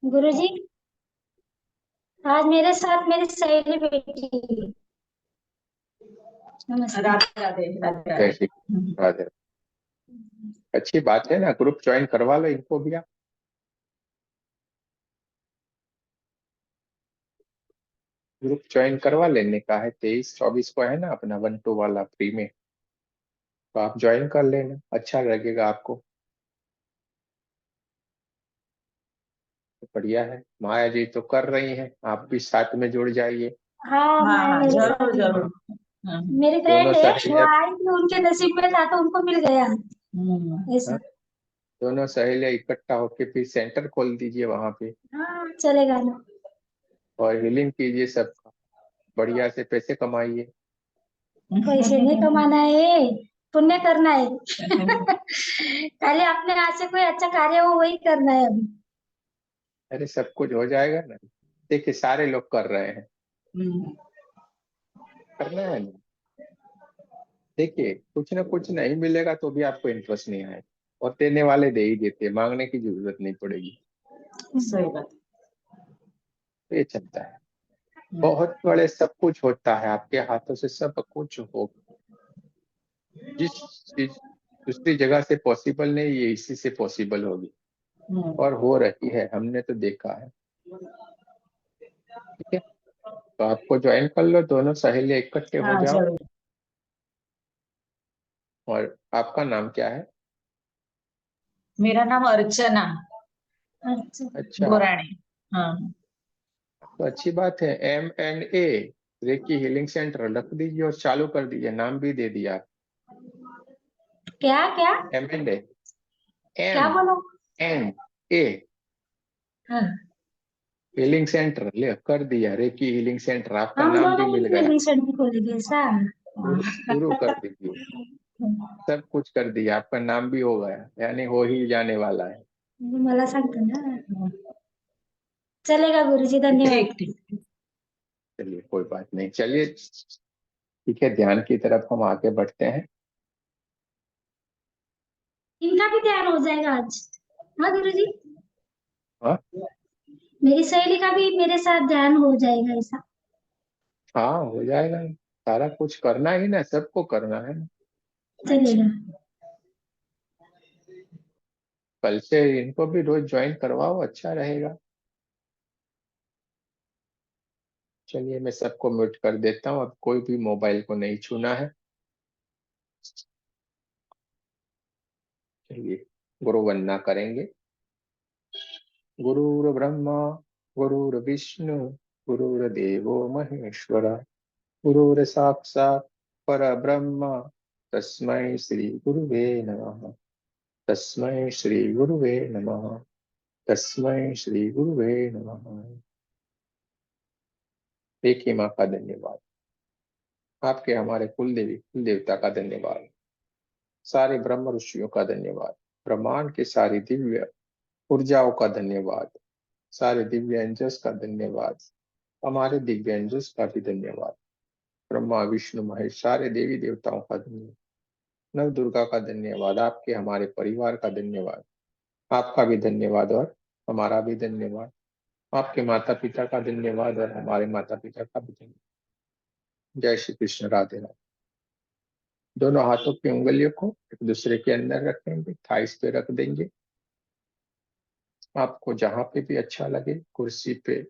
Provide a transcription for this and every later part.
गुरुजी, आज मेरे साथ मेरी सहेली बैठी है। नमस्ते। राधे राधे राधे जय राधे। श्री कृष्ण, राधे। अच्छी बात है ना, ग्रुप ज्वाइन करवा लो इनको भी आप। ग्रुप ज्वाइन करवा लेने का है, 23-24 को है ना अपना 1-2 वाला फ्री में। तो आप ज्वाइन कर लेना, अच्छा लगेगा आपको। तो बढ़िया है, माया जी तो कर रही हैं, आप भी साथ में जुड़ जाइए। हाँ, हाँ मैं हाँ, मेरे साथ जरूर ही जरूर। हूँ। मेरी दोनों फ्रेंड है, वो सहेलियां। आई थी, उनके नसीब में था तो उनको मिल गया हाँ, ऐसा। दोनों सहेलियां इकट्ठा होके फिर सेंटर खोल दीजिए वहां पे। हाँ, चलेगा ना। और हीलिंग कीजिए सबका, बढ़िया से पैसे कमाइए। पैसे नहीं कमाना है, पुण्य करना है। खाली अपने हाथ से कोई अच्छा कार्य हो वही करना है अभी। अरे सब कुछ हो जाएगा ना, देखिए सारे लोग कर रहे हैं, करना है ना। देखिए कुछ ना कुछ नहीं मिलेगा तो भी आपको इंटरेस्ट नहीं आएगा, और देने वाले दे ही देते हैं, मांगने की जरूरत नहीं पड़ेगी। सही बात। तो ये चलता है, बहुत बड़े सब कुछ होता है आपके हाथों से, सब कुछ हो। जिस चीज दूसरी जगह से पॉसिबल नहीं, ये इसी से पॉसिबल होगी और हो रही है, हमने तो देखा है। ठीक है, तो आपको ज्वाइन कर लो, दोनों सहेलियां इकट्ठे हो हाँ जाओ। जरूर। और आपका नाम क्या है? मेरा नाम अर्चना अच्छा। अच्छा, गोराणी। हाँ। तो अच्छी बात है। M&A रेकी हीलिंग सेंटर रख दीजिए और चालू कर दीजिए, नाम भी दे दिया। क्या क्या? M&A, क्या एम बोलो? एंड ए हाँ। हीलिंग सेंटर ले कर दिया, रेकी हीलिंग सेंटर, आपका हम नाम भी दोनों मिल मिलकर गया। रिसेंट खोलेंगे ऐसा। शुरू कर दीजिए, सब कुछ कर दिया, आपका नाम भी हो गया, यानी हो ही जाने वाला है। मला सांगतो ना। चलेगा गुरुजी, धन्यवाद। ठीक ठीक। चलिए कोई बात नहीं, चलिए ठीक है, ध्यान की तरफ हम आगे बढ़ते हैं। इनका भी ध्यान हो जाएगा आज। हाँ गुरुजी, हाँ मेरी सहेली का भी मेरे साथ ध्यान हो जाएगा ऐसा। हाँ, हो जाएगा, सारा कुछ करना ही ना, सबको करना है ना। चलेगा। कल से इनको भी रोज ज्वाइन करवाओ, अच्छा रहेगा। चलिए मैं सबको म्यूट कर देता हूँ, अब कोई भी मोबाइल को नहीं छूना है। चलिए गुरु वंदना करेंगे। गुरुर्ब्रह्मा गुरुर्विष्णु गुरुर्देवो महेश्वर, गुरुर्साक्षात् परब्रह्म, तस्मै श्री गुरुवे नमः। तस्मै श्री गुरुवे नमः। तस्मै श्री गुरुवे नमः। देखिए माँ का धन्यवाद, आपके हमारे कुल देवी कुल देवता का धन्यवाद, सारे ब्रह्म ऋषियों का धन्यवाद, ब्रह्मांड के सारी दिव्य ऊर्जाओं का धन्यवाद, सारे दिव्य एंजल्स का धन्यवाद, हमारे दिव्य एंजल्स का भी धन्यवाद, ब्रह्मा विष्णु महेश सारे देवी देवताओं का धन्यवाद, नव दुर्गा का धन्यवाद, आपके हमारे परिवार का धन्यवाद, आपका भी धन्यवाद और हमारा भी धन्यवाद, आपके माता पिता का धन्यवाद और हमारे माता पिता का भी धन्यवाद। जय श्री कृष्ण, राधे राधे। दोनों हाथों की उंगलियों को एक दूसरे के अंदर रखेंगे, थाइस पे रख देंगे। आपको जहां पे भी अच्छा लगे, कुर्सी पे,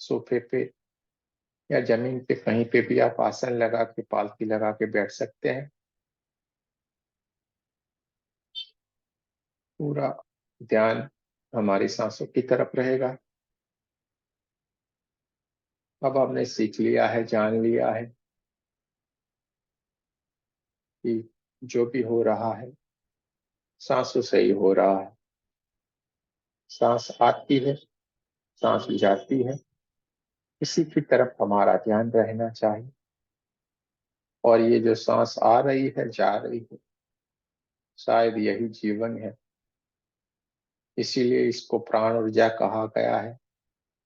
सोफे पे या जमीन पे, कहीं पे भी आप आसन लगा के, पालकी लगा के बैठ सकते हैं। पूरा ध्यान हमारी सांसों की तरफ रहेगा। अब हमने सीख लिया है, जान लिया है कि जो भी हो रहा है सांसों से ही हो रहा है। सांस आती है, सांस जाती है, इसी की तरफ हमारा ध्यान रहना चाहिए। और ये जो सांस आ रही है, जा रही है, शायद यही जीवन है, इसीलिए इसको प्राण ऊर्जा कहा गया है,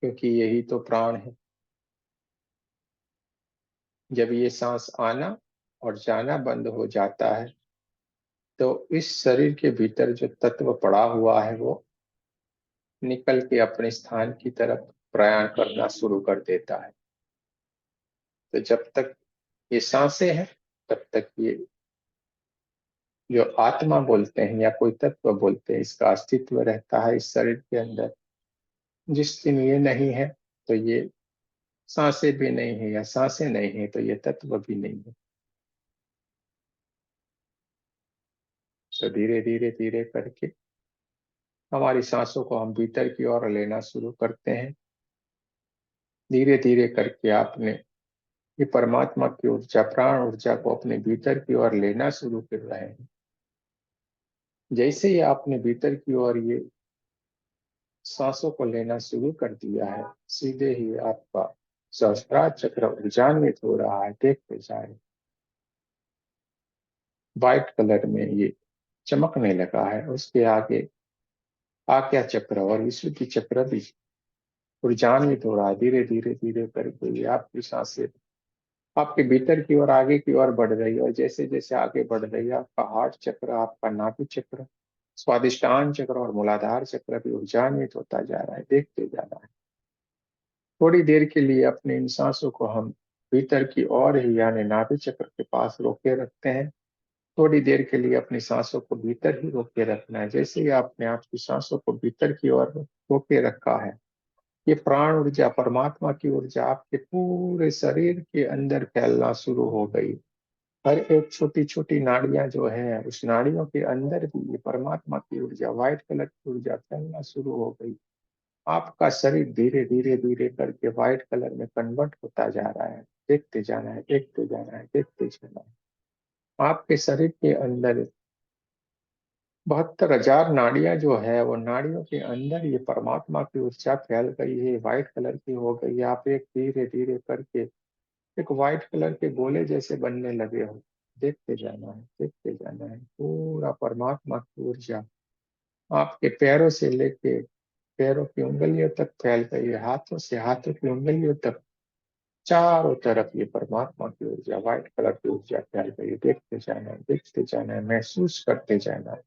क्योंकि यही तो प्राण है। जब ये सांस आना और जाना बंद हो जाता है तो इस शरीर के भीतर जो तत्व पड़ा हुआ है वो निकल के अपने स्थान की तरफ प्रयाण करना शुरू कर देता है। तो जब तक ये सांसें हैं तब तक ये जो आत्मा बोलते हैं या कोई तत्व बोलते हैं, इसका अस्तित्व रहता है इस शरीर के अंदर। जिस दिन ये नहीं है तो ये सांसें भी नहीं है, या सांसें नहीं है तो ये तत्व भी नहीं है। तो धीरे धीरे धीरे करके हमारी सांसों को हम भीतर की ओर लेना शुरू करते हैं। धीरे धीरे करके आपने ये परमात्मा की ऊर्जा, प्राण ऊर्जा को अपने भीतर की ओर लेना शुरू कर रहे हैं। जैसे ही आपने भीतर की ओर ये सांसों को लेना शुरू कर दिया है, सीधे ही आपका सहस्त्रार चक्र ऊर्जान्वित हो रहा है। देखते जाए, व्हाइट कलर में ये चमकने लगा है। उसके आगे आज्ञा चक्र और विशुद्धि चक्र भी ऊर्जान्वित हो रहा है। धीरे धीरे धीरे करके ये आपकी सांसें आपके भीतर की ओर, आगे की ओर बढ़ रही है। और जैसे जैसे आगे बढ़ रही है, आपका हार्ट चक्र, आपका नाभि चक्र, स्वादिष्टान चक्र और मूलाधार चक्र भी ऊर्जान्वित होता जा रहा है। देखते जा रहा है। थोड़ी देर के लिए अपने इन सांसों को हम भीतर की ओर ही, यानी नाभि चक्र के पास रोके रखते हैं। थोड़ी देर के लिए अपनी सांसों को भीतर ही रोके रखना है। जैसे ही आपने आपकी सांसों को भीतर की ओर रोके रखा है, ये प्राण ऊर्जा, परमात्मा की ऊर्जा आपके पूरे शरीर के अंदर फैलना शुरू हो गई। हर एक छोटी छोटी नाड़ियां जो है, उस नाड़ियों के अंदर भी ये परमात्मा की ऊर्जा, व्हाइट कलर की ऊर्जा फैलना शुरू हो गई। आपका शरीर धीरे धीरे धीरे करके व्हाइट कलर में कन्वर्ट होता जा रहा है। देखते जाना है, देखते जाना है, देखते जाना है। आपके शरीर के अंदर 72,000 नाड़ियां जो है, वो नाड़ियों के अंदर ये परमात्मा की ऊर्जा फैल गई है, व्हाइट कलर की हो गई है। आप एक धीरे धीरे करके एक व्हाइट कलर के गोले जैसे बनने लगे हो। देखते जाना है, देखते जाना है। पूरा परमात्मा की ऊर्जा आपके पैरों से लेके पैरों की उंगलियों तक फैल गई है, हाथों से हाथों की उंगलियों तक, चारों तरफ ये परमात्मा की ऊर्जा, व्हाइट कलर की ऊर्जा फैल गई है। देखते जाना है, देखते जाना है, महसूस करते जाना है।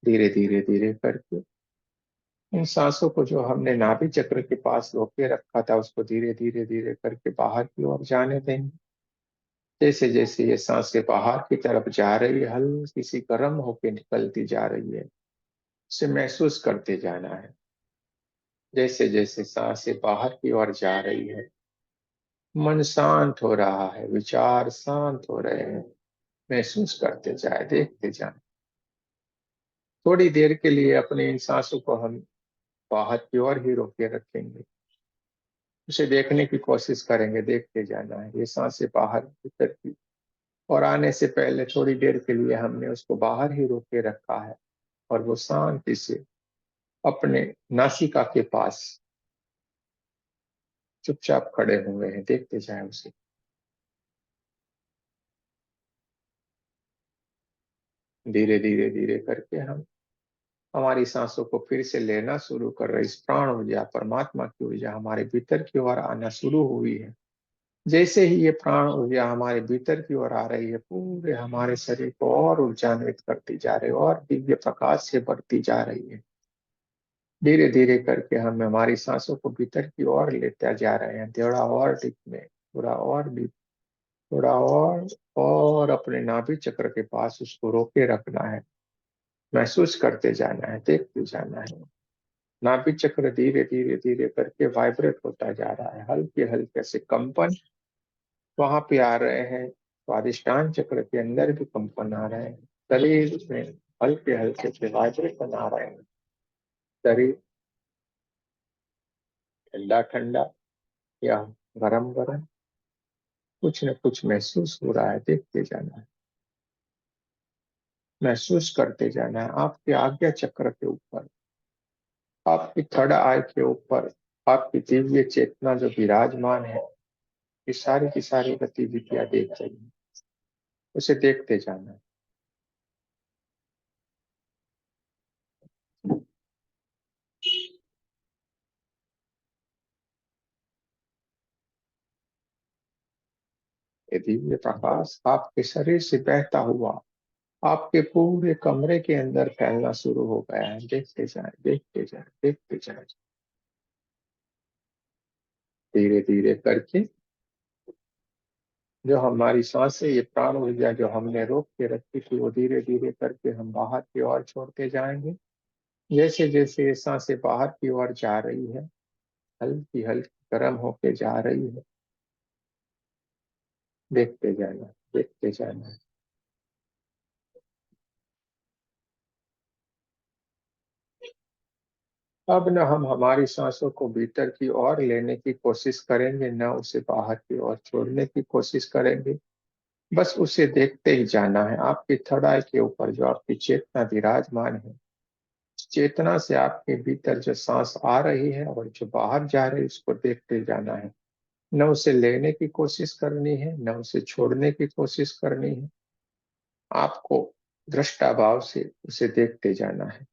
धीरे धीरे धीरे करके इन सांसों को जो हमने नाभि चक्र के पास रोके रखा था, उसको धीरे धीरे धीरे करके बाहर की ओर जाने देंगे। जैसे जैसे ये सांसें बाहर की तरफ जा रही है, हल्की सी गर्म होके निकलती जा रही है, उसे महसूस करते जाना है। जैसे जैसे सांसें बाहर की ओर जा रही है, मन शांत हो रहा है, विचार शांत हो रहे हैं। महसूस करते जाए, देखते जाए। थोड़ी देर के लिए अपने इन सांसों को हम बाहर की ओर ही रोके रखेंगे, उसे देखने की कोशिश करेंगे। देखते जाना है, ये सांसें बाहर भीतर की और आने से पहले थोड़ी देर के लिए हमने उसको बाहर ही रोके रखा है, और वो शांति से अपने नासिका के पास चुपचाप खड़े हुए हैं। देखते जाएं उसे। धीरे धीरे धीरे करके हम हमारी सांसों को फिर से लेना शुरू कर रहे। इस प्राण ऊर्जा, परमात्मा की ऊर्जा हमारे भीतर की ओर आना शुरू हुई है। जैसे ही ये प्राण ऊर्जा हमारे भीतर की ओर आ रही है, पूरे हमारे शरीर को और ऊर्जान्वित करती जा रही है, और दिव्य प्रकाश से बढ़ती जा रही है। धीरे धीरे करके हम हमारी सांसों को भीतर की ओर लेते जा रहे हैं। थोड़ा और डीप में, थोड़ा और डीप, थोड़ा और अपने नाभि चक्र के पास उसको रोके रखना है। महसूस करते जाना है, देखते जाना है। नाभि चक्र धीरे धीरे धीरे करके वाइब्रेट होता जा रहा है। हल्के हल्के से कंपन वहां पे आ रहे हैं। स्वादिष्टान चक्र के अंदर भी कंपन आ रहे हैं। शरीर में हल्के हल्के से वाइब्रेशन आ रहे हैं। शरीर ठंडा ठंडा या गरम गरम, कुछ न कुछ महसूस हो रहा है। देखते जाना है, महसूस करते जाना है। आपके आज्ञा चक्र के ऊपर, आपकी थर्ड आई के ऊपर आपकी दिव्य चेतना जो विराजमान है, ये सारी की सारी गतिविधियां देख रही है। उसे देखते जाना है। ये दिव्य प्रकाश आपके शरीर से बहता हुआ आपके पूरे कमरे के अंदर फैलना शुरू हो गया है। देखते जाए, देखते जाए, देखते जाए, धीरे धीरे करके जो हमारी सांसें, ये प्राण ऊर्जा जो हमने रोक के रखी थी, वो धीरे धीरे करके हम बाहर की ओर छोड़ते जाएंगे। जैसे जैसे ये सांसें बाहर की ओर जा रही है, हल्की हल्की गर्म होके जा रही है, देखते जाना, देखते जाना। अब न हम हमारी सांसों को भीतर की ओर लेने की कोशिश करेंगे, न उसे बाहर की ओर छोड़ने की कोशिश करेंगे। बस उसे देखते ही जाना है। आपकी थड़ाई के ऊपर जो आपकी चेतना विराजमान है, चेतना से आपके भीतर जो सांस आ रही है और जो बाहर जा रही है, उसको देखते जाना है। न उसे लेने की कोशिश करनी है, न उसे छोड़ने की कोशिश करनी है। आपको दृष्टा भाव से उसे देखते जाना है।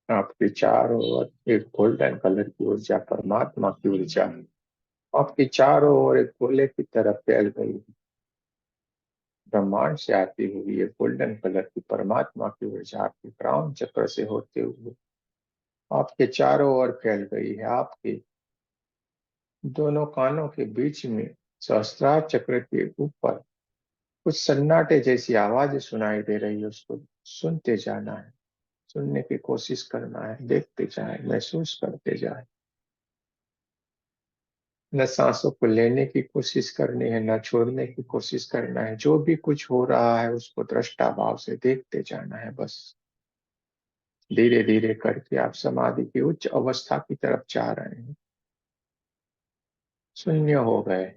आपके चारों ओर एक गोल्डन कलर की ऊर्जा, परमात्मा की ऊर्जा आपके चारों ओर एक गोले की तरफ फैल गई है। ब्रह्मांड से आती हुई ये गोल्डन कलर की परमात्मा की ऊर्जा आपके क्राउन चक्र से होते हुए आपके चारों ओर फैल गई है। आपके दोनों कानों के बीच में सहस्त्रार चक्र के ऊपर कुछ सन्नाटे जैसी आवाज सुनाई दे रही है, उसको सुनते जाना है, सुनने की कोशिश करना है, देखते जाए, महसूस करते जाए। न सांसों को लेने की कोशिश करनी है, न छोड़ने की कोशिश करना है। जो भी कुछ हो रहा है उसको दृष्टा भाव से देखते जाना है। बस धीरे धीरे करके आप समाधि की उच्च अवस्था की तरफ जा रहे हैं। शून्य हो गए।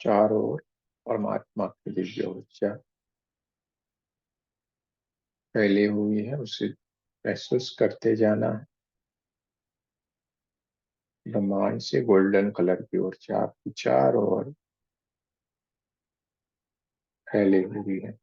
चारों ओर परमात्मा की दिव्य ऊर्जा फैली हुई है, उसे महसूस करते जाना है। ब्रह्मांड से गोल्डन कलर की ऊर्जा आपकी चारों ओर फैली हुई है।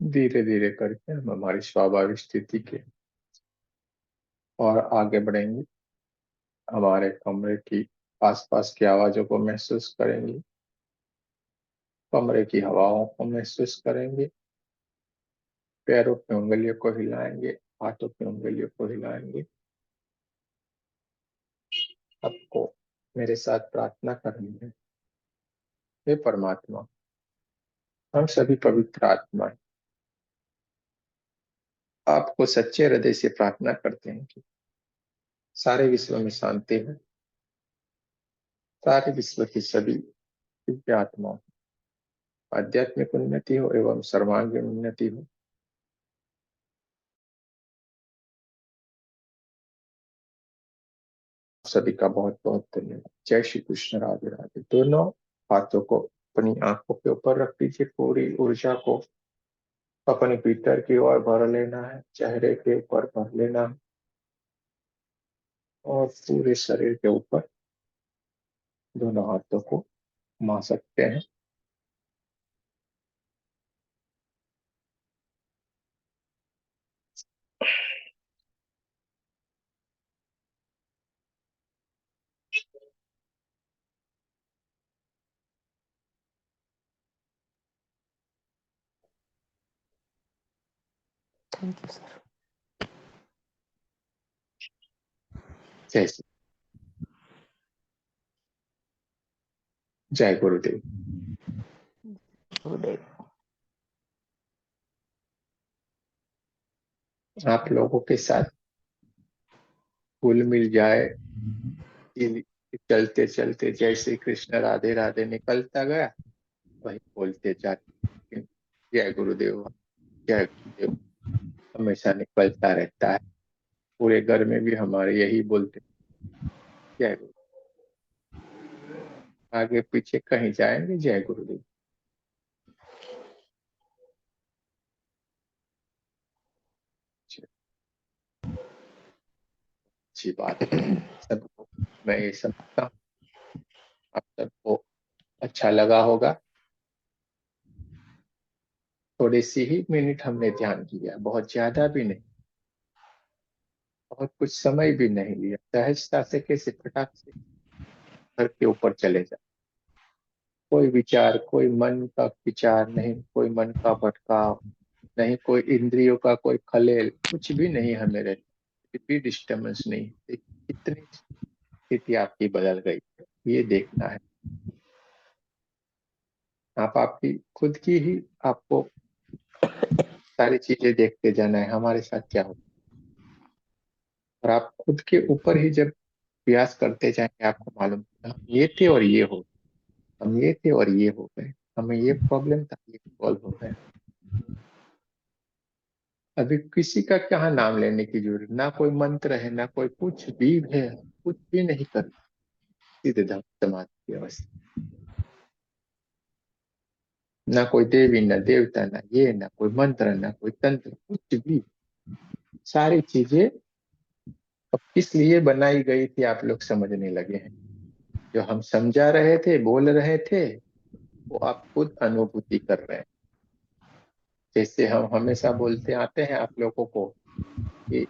धीरे धीरे करके हम हमारी स्वाभाविक स्थिति के और आगे बढ़ेंगे। हमारे कमरे की आसपास की आवाजों को महसूस करेंगे, कमरे की हवाओं को महसूस करेंगे, पैरों की उंगलियों को हिलाएंगे, हाथों की उंगलियों को हिलाएंगे। आपको मेरे साथ प्रार्थना करनी है। हे परमात्मा, हम सभी पवित्र आत्मा हैं। आपको सच्चे हृदय से प्रार्थना करते हैं कि सारे विश्व में शांति है, सारे विश्व की सभी दिव्य आत्माओं आध्यात्मिक उन्नति हो एवं सर्वांगीण उन्नति हो। सभी का बहुत बहुत धन्यवाद। जय श्री कृष्ण। राधे राधे। दोनों हाथों को अपनी आंखों के ऊपर रख लीजिए। पूरी ऊर्जा को अपने भीतर की ओर भर लेना है, चेहरे के ऊपर भर लेना है और पूरे शरीर के ऊपर दोनों हाथों को घुमा सकते हैं। Thank you sir. जय श्री जय गुरुदेव। गुरुदेव। आप लोगों के साथ घुल मिल जाए चलते चलते जैसे कृष्ण राधे राधे निकलता गया वही बोलते जाते, जय गुरुदेव, जय गुरुदेव हमेशा निकलता रहता है। पूरे घर में भी हमारे यही बोलते, जय गुरु। आगे पीछे कहीं जाएंगे, जय गुरुदेव। अच्छी बात है सबको, मैं ये समझता हूँ आप सबको अच्छा लगा होगा। थोड़ी सी ही मिनट हमने ध्यान किया, बहुत ज्यादा भी नहीं, बहुत कुछ समय भी नहीं लिया, सहजता से कैसे फटाक से घर के ऊपर चले जाए। कोई विचार, कोई मन का विचार नहीं, कोई मन का भटकाव नहीं, कोई इंद्रियों का कोई खलेल, कुछ भी नहीं हमें रहता, कुछ भी डिस्टर्बेंस नहीं। कितनी स्थिति आपकी बदल गई ये देखना है। आप आपकी खुद की ही आपको सारी चीजें देखते जाना है हमारे साथ क्या हो। और आप खुद के ऊपर ही जब प्रयास करते जाएंगे आपको मालूम हम ये थे और ये हो, हम ये थे और ये हो गए, हमें ये प्रॉब्लम था, ये सॉल्व हो गया। अभी किसी का क्या नाम लेने की जरूरत, ना कोई मंत्र है, ना कोई कुछ भी है, कुछ भी नहीं कर, सीधे समाज की अवस्था। ना कोई देवी, ना देवता, ना ये, ना कोई मंत्र, ना कोई तंत्र, कुछ भी। सारी चीजें अब किस लिए बनाई गई थी आप लोग समझने लगे हैं। जो हम समझा रहे थे, बोल रहे थे, वो आप खुद अनुभूति कर रहे हैं। जैसे हम हमेशा बोलते आते हैं आप लोगों को कि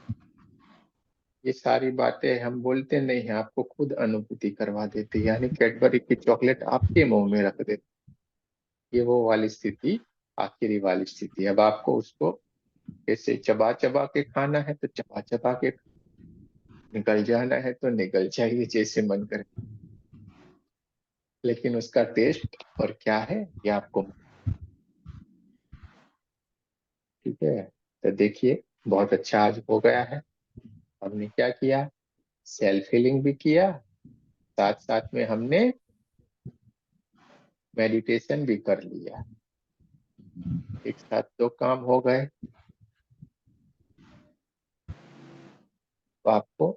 ये सारी बातें हम बोलते नहीं है, आपको खुद अनुभूति करवा देते, यानी कैडबरी की चॉकलेट आपके मुंह में रख देते। ये वो वाली स्थिति, आखिरी वाली स्थिति। अब आपको उसको कैसे चबा चबा के खाना है तो चबा चबा के, निकल जाना है तो निकल जाइए जैसे मन करे, लेकिन उसका टेस्ट और क्या है ये आपको, ठीक है। तो देखिए बहुत अच्छा आज हो गया है। हमने क्या किया, सेल्फ हीलिंग भी किया, साथ साथ में हमने मेडिटेशन भी कर लिया। एक साथ दो काम हो गए। तो आपको